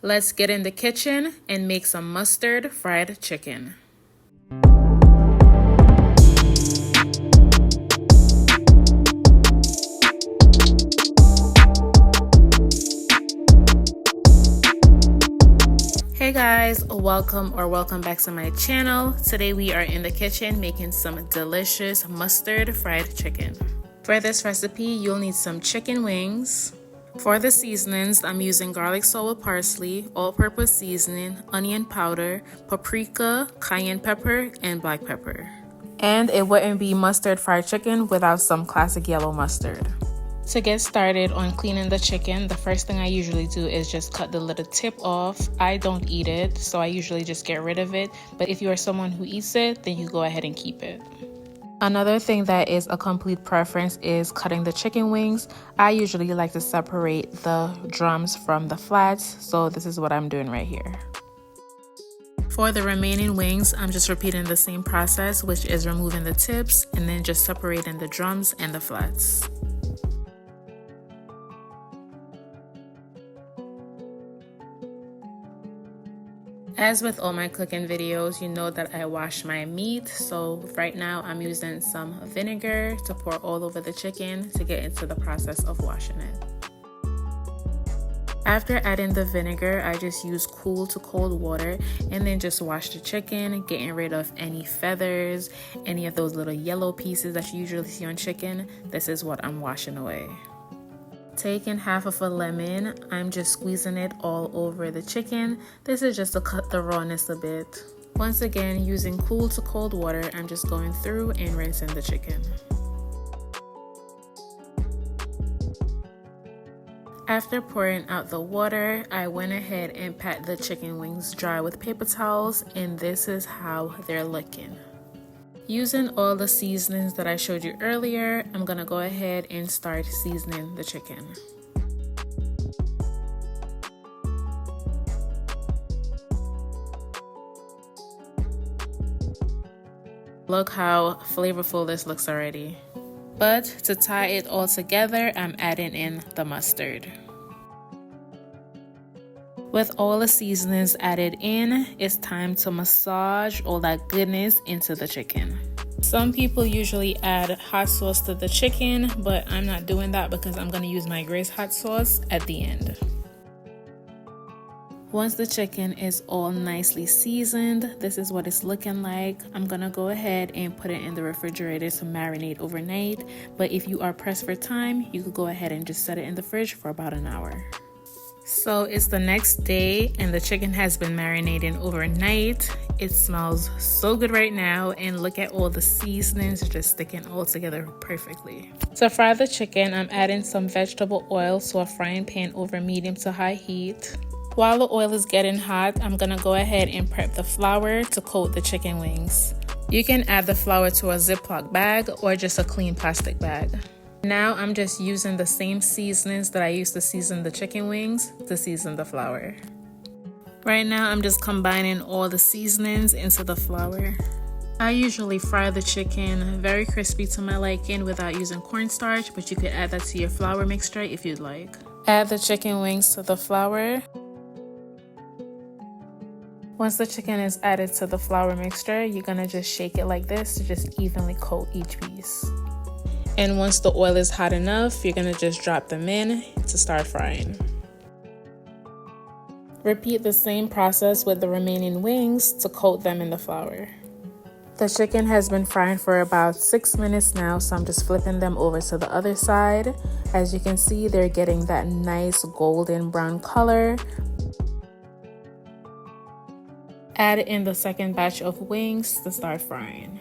Let's get in the kitchen and make some mustard fried chicken. Hey guys, welcome back to my channel. Today we are in the kitchen making some delicious mustard fried chicken. For this recipe, you'll need some chicken wings. For the seasonings, I'm using garlic salt with parsley, all-purpose seasoning, onion powder, paprika, cayenne pepper, and black pepper. And it wouldn't be mustard fried chicken without some classic yellow mustard. To get started on cleaning the chicken, the first thing I usually do is just cut the little tip off. I don't eat it, so I usually just get rid of it. But if you are someone who eats it, then you go ahead and keep it. Another thing that is a complete preference is cutting the chicken wings. I usually like to separate the drums from the flats, so this is what I'm doing right here. For the remaining wings, I'm just repeating the same process, which is removing the tips and then just separating the drums and the flats. As with all my cooking videos, you know that I wash my meat, so right now I'm using some vinegar to pour all over the chicken to get into the process of washing it. After adding the vinegar, I just use cool to cold water and then just wash the chicken, getting rid of any feathers, any of those little yellow pieces that you usually see on chicken. This is what I'm washing away. Taking half of a lemon, I'm just squeezing it all over the chicken. This is just to cut the rawness a bit. Once again, using cool to cold water, I'm just going through and rinsing the chicken. After pouring out the water, I went ahead and pat the chicken wings dry with paper towels, and this is how they're looking. Using all the seasonings that I showed you earlier, I'm gonna go ahead and start seasoning the chicken. Look how flavorful this looks already. But to tie it all together, I'm adding in the mustard. With all the seasonings added in, it's time to massage all that goodness into the chicken. Some people usually add hot sauce to the chicken, but I'm not doing that because I'm going to use my Grace hot sauce at the end. Once the chicken is all nicely seasoned, this is what it's looking like. I'm going to go ahead and put it in the refrigerator to marinate overnight, but if you are pressed for time, you could go ahead and just set it in the fridge for about an hour. So it's the next day and the chicken has been marinating overnight. It smells so good right now, and look at all the seasonings just sticking all together perfectly. To fry the chicken, I'm adding some vegetable oil to a frying pan over medium to high heat. While the oil is getting hot, I'm gonna go ahead and prep the flour to coat the chicken wings. You can add the flour to a Ziploc bag or just a clean plastic bag. Now I'm just using the same seasonings that I used to season the chicken wings to season the flour. Right now I'm just combining all the seasonings into the flour. I usually fry the chicken very crispy to my liking without using cornstarch, but you could add that to your flour mixture if you'd like. Add the chicken wings to the flour. Once the chicken is added to the flour mixture, you're gonna just shake it like this to just evenly coat each piece. And once the oil is hot enough, you're gonna just drop them in to start frying. Repeat the same process with the remaining wings to coat them in the flour. The chicken has been frying for about 6 minutes now, so I'm just flipping them over to the other side. As you can see, they're getting that nice golden brown color. Add in the second batch of wings to start frying.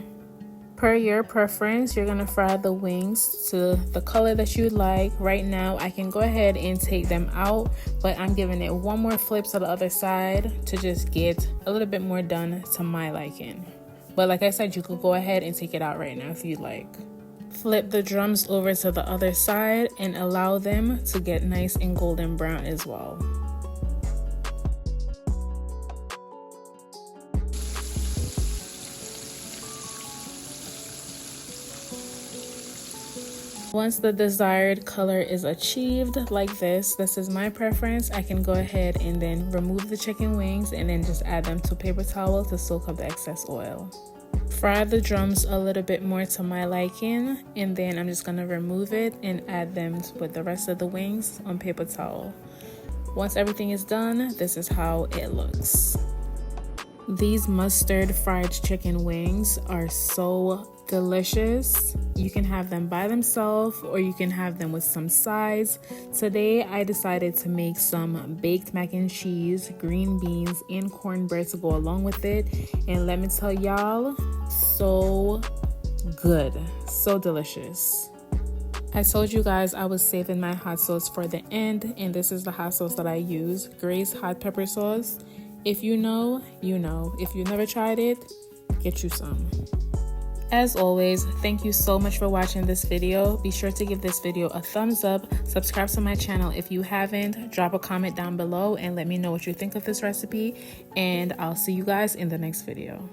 Per your preference, you're gonna fry the wings to the color that you like. Right now, I can go ahead and take them out, but I'm giving it one more flip to the other side to just get a little bit more done to my liking. But like I said, you could go ahead and take it out right now if you'd like. Flip the drums over to the other side and allow them to get nice and golden brown as well. Once the desired color is achieved like this is my preference, I can go ahead and then remove the chicken wings and then just add them to a paper towel to soak up the excess oil. Fry the drums a little bit more to my liking, and then I'm just gonna remove it and add them with the rest of the wings on paper towel. Once everything is done, this is how it looks. These mustard fried chicken wings are so delicious. You can have them by themselves or you can have them with some sides. Today I decided to make some baked mac and cheese, green beans, and cornbread to go along with it. And let me tell y'all, so good, so delicious. I told you guys I was saving my hot sauce for the end, and this is the hot sauce that I use, Gray's hot pepper sauce. If you know, you know. If you never tried it, get you some. As always, thank you so much for watching this video. Be sure to give this video a thumbs up, subscribe to my channel if you haven't, drop a comment down below and let me know what you think of this recipe, and I'll see you guys in the next video.